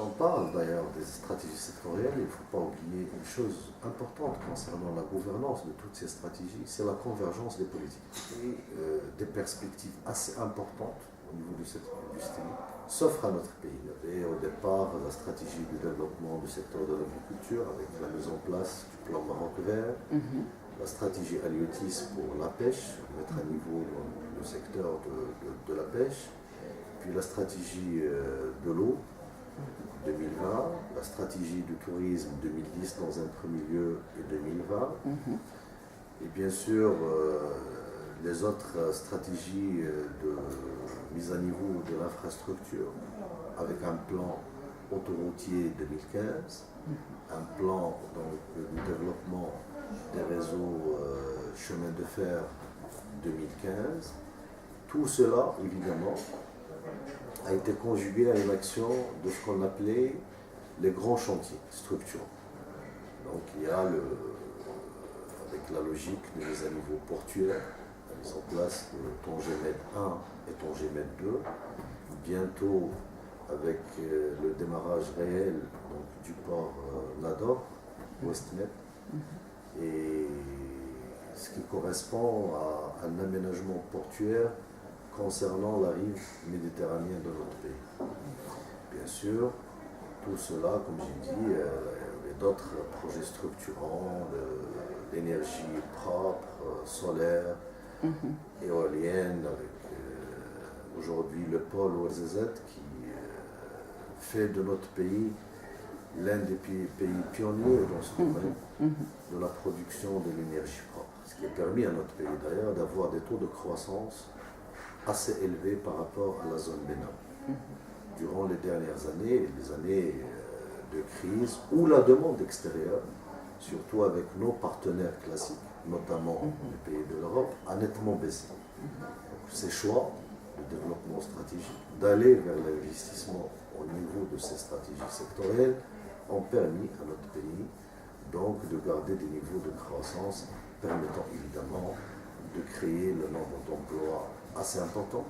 on parle d'ailleurs des stratégies sectorielles, il ne faut pas oublier une chose importante concernant la gouvernance de toutes ces stratégies, c'est la convergence des politiques et des perspectives assez importantes au niveau de cette industrie s'offrent à notre pays. Et au départ, la stratégie de développement du secteur de l'agriculture avec la mise en place du plan Maroc vert, la stratégie halieutique pour la pêche, mettre à niveau le secteur de la pêche, puis la stratégie de l'eau 2020, la stratégie du tourisme 2010 dans un premier lieu et 2020, et bien sûr les autres stratégies de mise à niveau de l'infrastructure avec un plan autoroutier 2015, un plan donc, de développement des réseaux chemin de fer 2015. Tout cela, évidemment, a été conjugué à une action de ce qu'on appelait les grands chantiers structurants. Donc il y a, avec la logique de mise à niveau portuaire, la mise en place de Tanger-Med 1 et Tanger-Med 2, bientôt avec le démarrage réel donc, du port Nador, Ouest-Med, et ce qui correspond à un aménagement portuaire concernant la rive méditerranéenne de notre pays. Bien sûr, tout cela, comme j'ai dit, il y a d'autres projets structurants, l'énergie propre, solaire, éolienne, avec aujourd'hui le pôle ORZZ qui fait de notre pays l'un des pays pionniers dans ce domaine de la production de l'énergie propre. Ce qui a permis à notre pays d'ailleurs d'avoir des taux de croissance assez élevés par rapport à la zone BENA. Durant les dernières années, les années de crise, où la demande extérieure, surtout avec nos partenaires classiques, notamment les pays de l'Europe, a nettement baissé. Donc, ces choix de développement stratégique, d'aller vers l'investissement au niveau de ces stratégies sectorielles, ont permis à notre pays donc de garder des niveaux de croissance permettant évidemment de créer le nombre d'emplois assez important.